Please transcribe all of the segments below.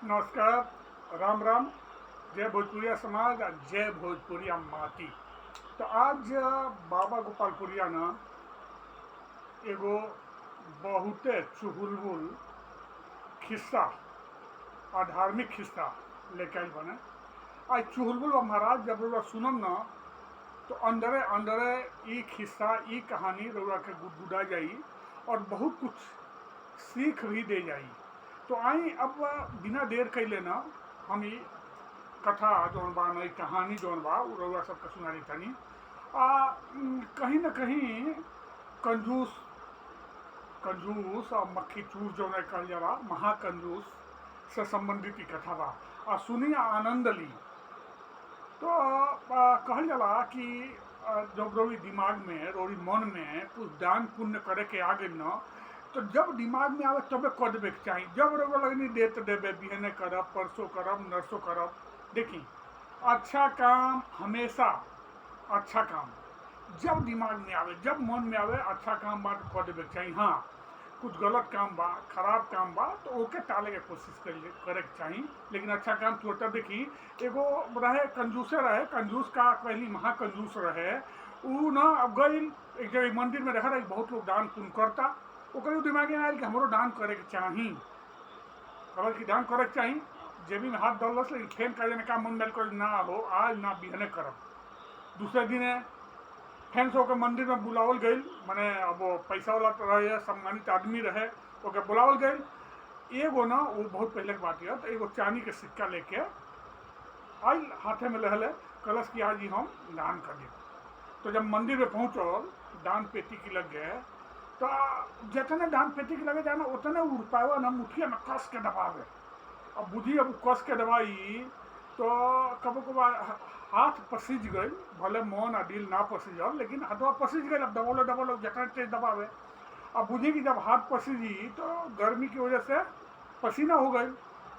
नमस्कार, राम राम। जय भोजपुरिया समाज और जय भोजपुरिया माटी। तो आज बाबा गोपालपुरिया न एगो बहुते चुहलबुल खिस्सा और धार्मिक खिस्सा लेके आइल बने। आज चुहलबुल महाराज जब रउआ सुनम न तो अंदरे अंदरे ई खिस्सा ई कहानी रउआ के गुदगुदा जाई और बहुत कुछ सीख भी दे जाई। तो आई अब बिना देर कैले न हम ई कथा जौन बा न कहानी जौन बा उ रउआ सबके सुनाई तनी। कहीं न कहीं कंजूस कंजूस और मक्खी चूर जौन कहल जाला महाकंजूस से संबंधित ई कथा बा। सुनी आनंद ली। तो कहल जाला कि जब रोरी दिमाग में रोरी मन में कुछ दान पुण्य करे के आ गइल न तो जब दिमाग में आवे तबे कर देवे के चाही। जब रोग लगनी दे तो देवे, बिहने करब, परसों करब, नरसों करब। देखी, अच्छा काम हमेशा अच्छा काम जब दिमाग में आवे, जब मन में आवे अच्छा काम बा तो कर देवे के चाही। हाँ, कुछ गलत काम बा, खराब काम बा तो ओके टाले के कोशिश करे के चाही, लेकिन अच्छा काम छोटा। देखी, एगो रहे कंजूसे रहे, कंजूस का कहली महाकंजूस रहे। उ न अब गइल एक जगह मंदिर में देखा था बहुत लोग दान पुण्य करता। ओकर दिमाग में आयल कि हमरो दान करे के चाही। खबर की दान करे के चाही, जेबी में हाथ डालस, लेकिन फेन करे में का मन में कर ना हो, आज ना बिहने करब। दूसरे दिन फेन से ओके मंदिर में बुलावल गइल, माने अब वो पैसा वाला रहे, सम्मानित आदमी रहे, ओके बुलावल गइल। एगो ना वो बहुत पहले के बात है, तो एगो चांदी के सिक्का लेके आइल, हाथे में लहले, कलश की आज ही हम दान कर दे। तो जब मंदिर में पहुंचल, दान पेटी की लग गए, तो जितने दान पेटी के लगे जाना उतने रुपया ना मुठिया में कस के दबावे। अब बुझी अब कस के दबाई तो कबो कबो हाथ पसीज गई, भले मन आ दिल ना पसीजल, लेकिन हाथवा पसीज गई। अब दबोलो दबोलो जितना तेज दबावे। अब बुझी कि जब हाथ पसीजी तो गर्मी की वजह से पसीना हो गई।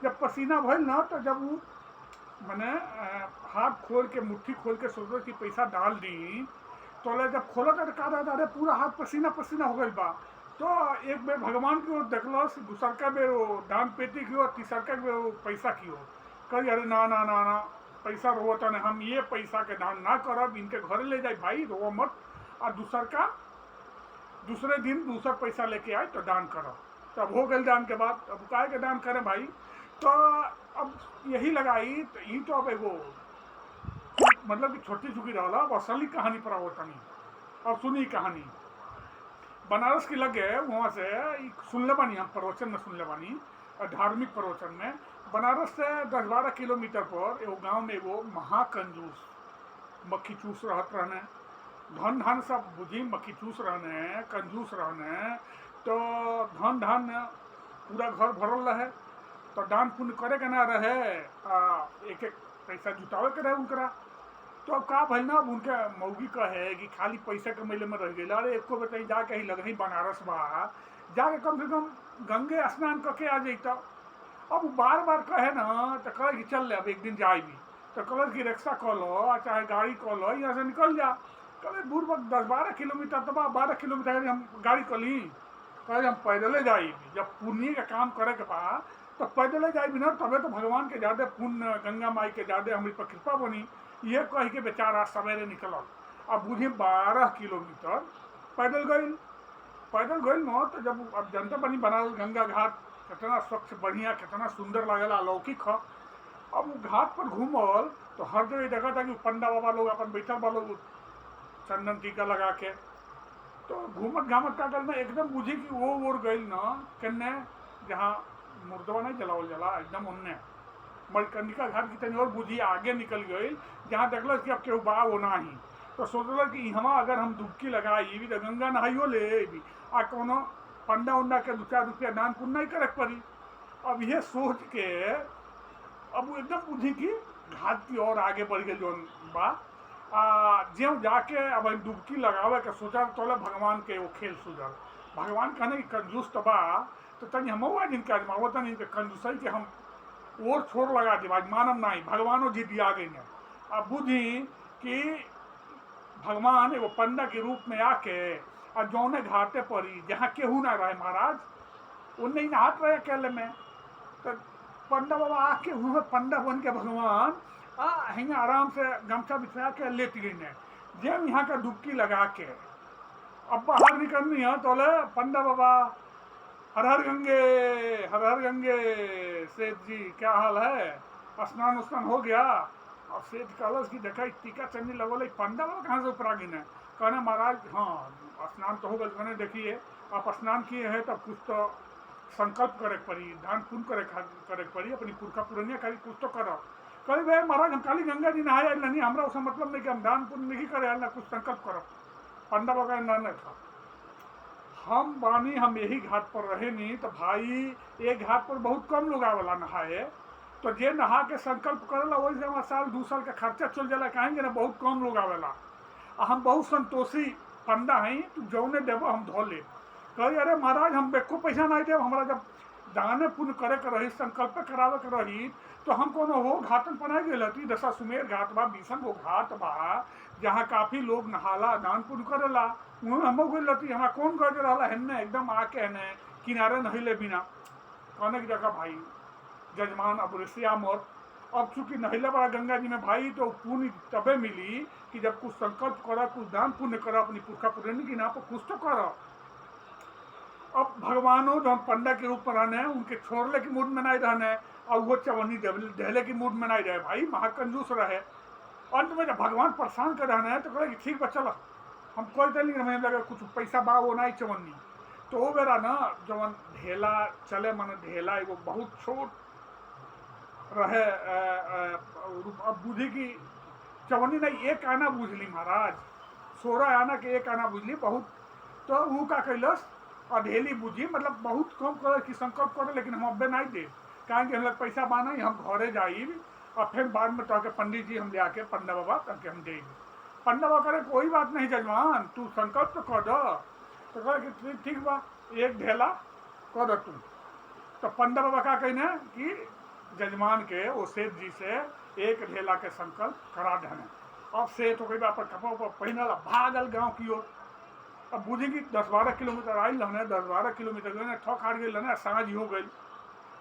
जब पसीना भइल ना तो जब वो मैंने हाथ खोल के मुट्ठी खोल के सोचो कि पैसा डाल दी, तो जब खोला तो का अरे पूरा हाथ पसीना पसीना हो गई बा। तो एक बेर भगवान की ओर देखलस, दूसरका बेर वो दान पेटी की ओर, तीसरका बेर वो पैसा की ओर। कही अरे ना ना ना ना, पैसा रोता नहीं, हम ये पैसा के दान ना करब, इनके घर ले जाए भाई, रो मत। और दूसरे दिन दूसरा पैसा लेके आए तो दान करब। तब हो गए दान के बाद, अब काहे के दान करे भाई। तो अब यही लगाई तो ये तो अब एगो मतलब कि छोटी चुकी रहा, अब असली कहानी पर आवतनी। अब सुनी कहानी बनारस की लगे वहाँ से सुनले बानी, हम प्रवचन में सुनले बानी, धार्मिक प्रवचन में। बनारस से 10-12 किलोमीटर पर एगो गांव में एगो महाकंजूस मक्खी चूस रहत रहने। धन धन सब बुझी मक्खी चूस रहने, कंजूस रहने। तो धन धन पूरा घर भरल रहे, तो दान पुण्य करे के ना रहे, एक एक पैसा जुटावे के रहे उनकरा। तो अब का भइल ना, उनके मौगी कहे कि खाली पैसा कमैले में रह गई। अरे एको बताई जाके ही लग ही बनारस बा, जाके कम से कम गंगे स्नान करके आ जाता। अब बार बार कहे ना तो कहे कि चल ले अब एक दिन जाए भी। तो कलर की रिक्शा कह लो चाहे गाड़ी कह लो, यहाँ से निकल जा। कहे दूर पर 10-12 किलोमीटर, तो 12 किलोमीटर हम गाड़ी कर ली। कहे हम पैदले जाए, जब पुण्य का काम करे के बा तो पैदले जाए भी ना, तबे तो भगवान के ज्यादा पुण्य, गंगा माई के ज्यादा हमारी पर कृपा बनी। ये कह के बेचारा सवेरे निकल। अब बुझे 12 किलोमीटर पैदल गई न। तो जब अब जनता बनी बना गंगा घाट कितना स्वच्छ बढ़िया, कितना सुंदर लगेला, अलौकिक है। अब वो घाट पर घूमल तो हर जगह देखा था कि पंडा बाबा लोग अपन बैठल बा लोग चंदन टीका लगा के। तो घूमत घामत का करना एकदम बुझी कि वो ओर गई न कन्ने जहाँ मुर्दवा नहीं जलावल जला, एकदम उनने मणिकर्णिका घाट की तनी और बुझी आगे निकल गई, जहाँ देखल कि अब केहू बा वो ना ही। तो सोचल कि यहाँ अगर हम डुबकी लगाई भी तो गंगा नहाइयो ले भी, आ कोनो पंडा उंडा के 2-4 रुपया दान पुण्य नहीं करे पड़ी। अब ये सोच के अब वो एकदम बुझी कि घाट की ओर आगे बढ़ गई जौन बा। ज्यों जाके अब डुबकी लगावे के सोचा तो भगवान के वो खेल सुझल। भगवान कहने की कंजूस तो बा, तो तनी हम जिनके आजमावो तनी कंजूसई के हम और छोड़ लगा दी, आज मानम नहीं, भगवानों जी दिया गई ने। अब बुझी कि भगवान एगो पंडा के रूप में आके और जौने घाटे पड़ी जहाँ केहू ना रहे महाराज, उन्हें नहात रहे अकेले में। तो पंडा बाबा आके हुए पंडा बन के भगवान हिंगा आराम से गमछा बिछा के लेट गई ने जेम यहाँ का डुबकी लगा के अब बाहर निकलनी है तो ले पंडा बाबा हर हर गंगे सेठ जी क्या हाल है, स्नान उस्नान हो गया। और सेठ कहलस कि देखा टीका चन्नी लगोले पंडा बाबा कहाँ से ऊपर गिने कहने महाराज हाँ स्नान तो हो गया। कहने देखिए आप स्नान किए हैं तब कुछ तो संकल्प करे पड़ी, दान पुण्य करे पड़ी, अपनी पुरखा पुरनिया करी कुछ तो करो। कही भाई महाराज हम काली गंगा जी नहाया नहीं, हमारा उसका मतलब नहीं कि हम दान पुण्य नहीं करे ना कुछ संकल्प करो। पंडा बाबा का ना था हम बानी हम यही घाट पर रहे नहीं तो भाई एक घाट पर बहुत कम लोग आवेला नहाए तो जे नहा के संकल्प करेला वही से हमारा साल 2 साल का खर्चा चल जाला कहेंगे ना बहुत कम लोग आवेला। हम बहुत संतोषी पंडा हैं तू जौने देव हम धो ले। कही अरे महाराज हम बेको पैसा नहीं देव, हमारा जब दाने पुण्य करे के रही संकल्प करावे के रही तो हम कोनो हो घाटन बनाए गए दशा सुमेर घाट बा बीसन वो घाट बा जहाँ काफी लोग नहाला दान पुण्य करेला वहाँ हम गई लती हमारा कौन कर रहा है एकदम आके है किनारे नहीं ले बिना कहने की जगह भाई जजमान अब ऋषिया मोर अब चूंकि नहिला बड़ा गंगा जी में भाई तो पुण्य तबे मिली कि जब कुछ संकल्प करो कुछ दान पुण्य करो अपनी पुरखा पुरानी की ना पर कुछ तो करो। अब भगवानों जो पंडा के रूप में रहने उनके छोड़ले की मूड में नहीं रहने और वो चवन्नी दहले की मूड में नहीं रहे भाई महाकंजूस रहे। अंत में जब भगवान परेशान कर रहना है तो कहे कि ठीक बा चलो हम कोई तो नहीं हमें लगे कुछ पैसा बा वो नहीं चवन्नी तो वो बेरा ना जवन ढेला चले मन ढेला एगो बहुत छोट रहे अब बुझी की चवन्नी नहीं एक आना बुझली महाराज 16 आना के एक आना बुझली बहुत तो वो का कैलस अधेली बुझी मतलब बहुत कम करे कि संकल्प करे लेकिन हम अब्बे नहीं दे कहेंगे हम लोग पैसा बाना हम घरे जाई और फिर बाद में तो पंडित जी हम ले आके पंडा बाबा करके हम दे पंडा बाबा करे कोई बात नहीं जजमान तू संकल्प तो कर दो तो कहे कि ठीक बा एक ढेला कर दो तू। तो पंडा बाबा का कहना कि जजमान के वो सेठ जी से एक ढेला के संकल्प करा देने। अब सेठ हो गई पर कपड़ा पहनला भागल गाँव की ओर। अब बुझे कि 10-12 किलोमीटर आई लहने 10-12 किलोमीटर गए ठोक हार गई लहने साँझ हो गई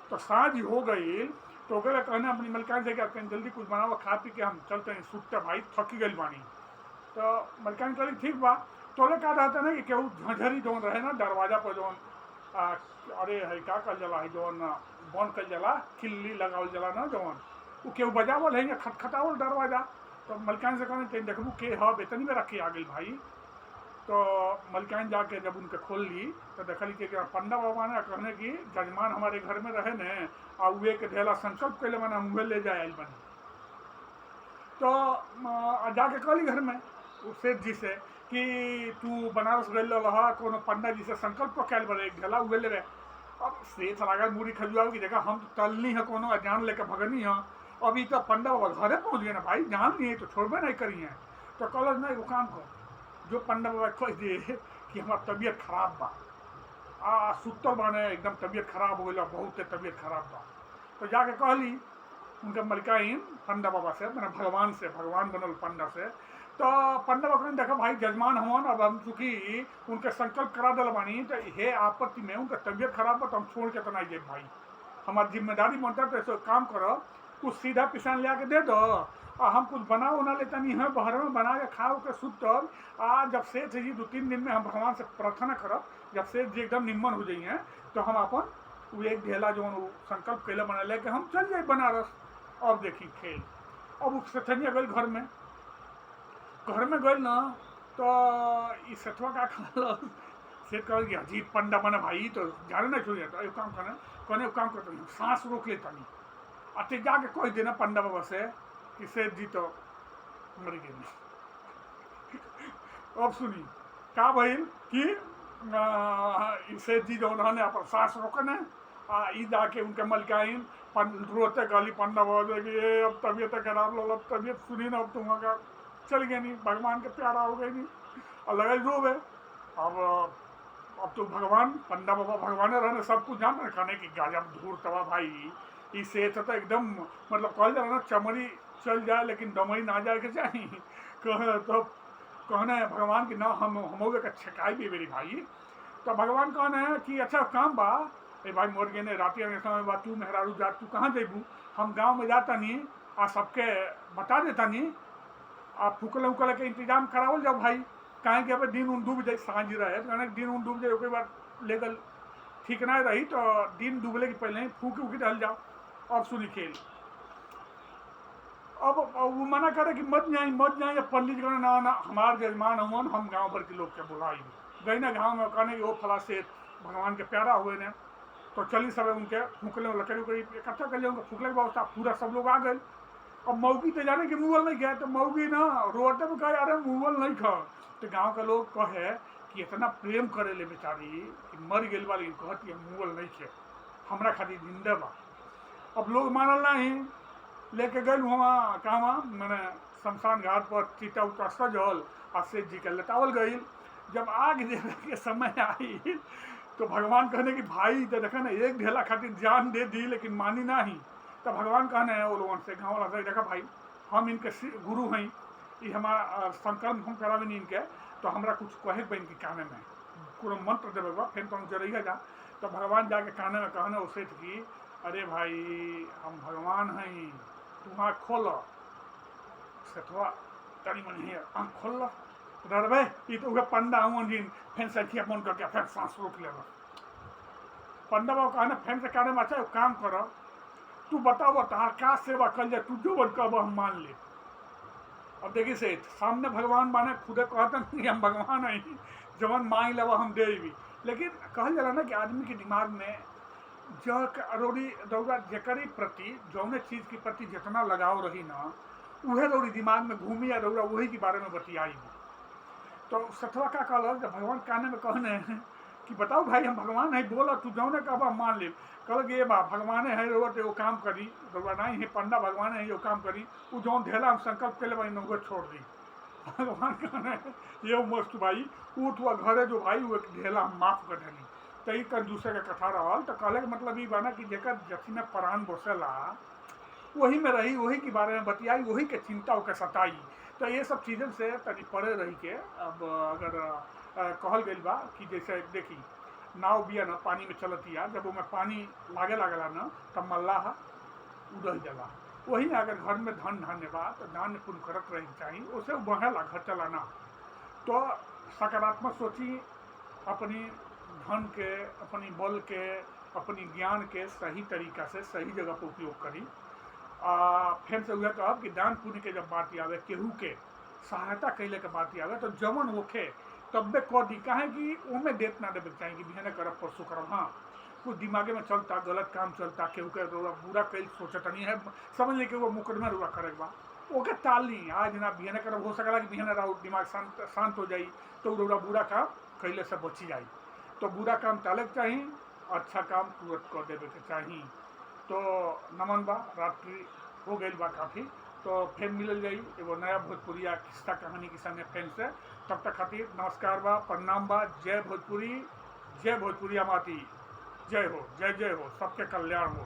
तो साँझ हो गई तो ओकरे कहने अपनी मलिकान से क्या जल्दी कुछ बनाओ खा पी के हम चलते हैं सुटते भाई थकी गई बानी। तो मलिकान कहली ठीक बा तोले का रहता ना कि केहू झंझरी जौन रहे ना दरवाजा पर जौन अरे है का कल जला है जौन बंद कल जला खिल्ली लगावल जला ना जौन वो केहू बजावल है खटखटावल दरवाजा। तो मलिकान से कहने देखबू के हाँ बेतनी में रखी आ गई भाई। तो मलिकान जाके जब उनके खोल ली तो देखली कि पंडा बाबा ने कहने की जजमान हमारे घर में रहे न और वे के ढेला संकल्प कैले मैंने मुँह ले जाए बनी। तो जाके कहली घर में सेठ जी से कि तू बनारस गए रहा कोनो पंडा जी से संकल्प कैल बड़े एक ढेला उहे ले। अब सेठ लागल मुड़ी खजुआ की जगह हम तो तलनी है कोनो जान लेके भगनी है अभी तो पंडा बाबा घरे पहुँच गए ना भाई जान लिए तो छोड़बे नहीं करी है। तो कहल नहीं वो काम कर जो पंडा बाबा कह दे कि हमार तबीयत खराब बा सुतल बाने एकदम तबीयत खराब हो गई बहुत तबीयत खराब बा। तो जाके कहली उनका मलिकाइन पंडा बाबा से मैंने भगवान बनल पंडा से। तो पंडा बाबा ने देखा भाई जजमान हवन अब हम चूँकि उनके संकल्प करा दिल बानी तो हे आपत्ति में उनका तबीयत खराब बा तो हम छोड़ के तो नहीं जाए भाई हमारी जिम्मेदारी बनता तो ऐसे काम करो कुछ सीधा पिसान ले आके दे दो और हम कुछ बना उना लेता नहीं है बाहर में बना के खाओ के सुत जब सेठ जी 2-3 दिन में हम भगवान से प्रार्थना करब जब सेठ जी एकदम निम्न हो जाइए तो हम अपन वो एक ढेला जो संकल्प कैले बना लेके हम चल जाए बनारस। अब देखी खेल अब उस सेठनिया गई घर में गई ना तो ये सेठवा का खाल सेठ कह कि अजीब पंडा बना भाई तो जाने नहीं छोड़ जाता एक काम करना कहने काम करता नहीं सांस रोक लेता नहीं अति जाके कह देना पंडा बाबा से कि सेठ जी तो मर गए। अब सुनी का भइल कि सेठ जी जो उन्होंने अपन सांस रोकने ई जाके उनके मलिकाइन रोते गली पंडा बाबा कि अब तबीयत खराब लो अब तबीयत सुनी ना अब तुम्हारा चल गए नहीं भगवान के प्यारा हो गए नहीं और लगे रोवे। अब तो भगवान पंडा बाबा भगवान रहने सब कुछ जान खाने की गाजब धूर तवा भाई इससे तो एकदम मतलब कह जाए ना चमड़ी चल जाए लेकिन दमड़ी ना जाए के चाहिए तो कहना है भगवान की ना हम होगे का छकाई भी मेरी भाई। तो भगवान कहना है कि अच्छा काम बा ए भाई मोर गए राती में समय बाद तू मेहरारू जा तू कहाँ जेबू, हम गाँव में जाता नहीं आ सबके बता देता नहीं, आप फूकल उकल के इंतजाम करावल जाओ भाई, काहे कि अब दिन उन डूब जाए सांझ रहे तो दिन उन डूब जाए, ओके बाद लेगल ठीक ना रही तो दिन डूबले के पहले ही फूक उकी डल जाओ। अब सुनी खेल, अब वो मना करे कि मत जाए, या पंडित जी ना ना हमार जजमान हुआ हम गांव भर के लोग के बुलाई गई ना गांव में कहने कि वो फला से भगवान के प्यारा हुए ने, तो चली सब उनके फूकले लकड़ी उकड़ी इकट्ठा कर लिया, उनके फूकले की व्यवस्था पूरा सब लोग आ गए। अब मऊगी तो जाने कि मुगल नहीं खाए, तो मऊगी ना रोटे में कहे अरे मुगल नहीं खा, तो गाँव के लोग कहे कि इतना प्रेम करे ले बेचारी कि मर गई वाली कहती है मुगल नहीं खे, हमरा खातिर जिंदा बा। अब लोग मानल नहीं, लेके गए वहाँ कहाँ मैंने शमशान घाट पर चीता उता सजल और सेठ जी के लटावल गई। जब आग देने के समय आई तो भगवान कहने कि भाई तो देखा ना एक ढेला खातिर जान दे दी लेकिन मानी ना ही, तो भगवान कहने हैं वो लोगों से गाँव वाला से देखा भाई हम इनके गुरु हैं, ये हमारा संकल्प हम करावे नहीं इनके, तो हमारा कुछ कहे बन के काने में पूरा मंत्र देवे बा फिर तुम जरिए जा। तो भगवान जाके काने में कहने वो सेठ की अरे भाई हम भगवान हैं, तुम आँख खोल, सेठवा तनी मनी है आँख खोल डरबे ये तो उहे पंडा हूँ जिन फिर सखिया फोन करके फिर सांस रोक ले। पंडा बाबू कहने फिर से कहने में अच्छा काम करो, तू बताओ तार का सेवा कर ले, तू जो बन कब हम मान ले। अब देखिए सेठ सामने भगवान माने खुदे कहते नहीं हम भगवान है, जवन मांग लेवा हम दे भी, लेकिन कहल जाला ना कि आदमी के दिमाग में जरूरी दौरा जकरी प्रति जौने चीज़ के प्रति जितना लगाव रही ना उहे दौड़ी दिमाग में घूमी या दौरा वही के बारे में बतियाई। तो सथवा का कहल जब भगवान काने में कहने कि बताओ भाई हम भगवान है, बोला तू जौने कब हम मान ले। कहल कि ये बा भगवान है रोट एगो काम करी, दौरा नहीं है पंडा भगवान है एगो काम करी, वो जौन ढेला हम संकल्प के ले भाई छोड़ दी। भगवान कहने ये मस्त भाई उठ हुआ घरे जो भाई वो ढेला हम माफ कर देनी। तो ये कर दूसरे का कथा रहा, तो कहले के मतलब ये बाना कि जेकर जथी में प्राण बसेला वही में रही, वही के बारे में बतियाई, वही के चिंता के सताई। तो ये सब चीज़न से तनी परे रही के अब अगर कहल गई बा कि जैसे देखी नाव बिया ना पानी में चलतिया, जब वो में पानी लागे लागला ना तब मल्लाह उड़ह जाला, वही ना अगर घर में धन धान्य बा तो धान्य पुण्य करत रही चाहिए, उसे बढ़ेला घर चलाना। तो सकारात्मक सोची, अपनी धन के अपनी बल के अपनी ज्ञान के सही तरीका से सही जगह पर उपयोग करी। फिर से वह कहब कि दान पुण्य के जब बात आवे केहू के सहायता कैले के बात आवे तो जमन होखे तब्बे कह दी, काहे कि उनमें देत ना देवे चाहिए कि बिहाने करब परसों करब। हाँ कुछ दिमागे में चलता गलत काम चलता केहू के बुरा कैल सोचता नहीं है, समझ ले कि वो मुकदमा रुआ करे बा ओके टाल ली, आज ना बिहाने करब हो सकला कि बिहाने रहो दिमाग शांत हो जाई तो रउरा बुरा काम कैले से बची जाई। तो बुरा काम टाले के चाहिए, अच्छा काम तुरंत कर देवे के चाहिए। तो नमन बा, रात्रि हो गई बा काफ़ी, तो फिर मिलल जाई एगो नया भोजपुरिया किस्सा कहानी के संगे फिर से। तब तक खातिर नमस्कार बा, प्रणाम बा, जय भोजपुरी, जय भोजपुरिया माटी, जय हो, जय जय हो, सबके कल्याण हो।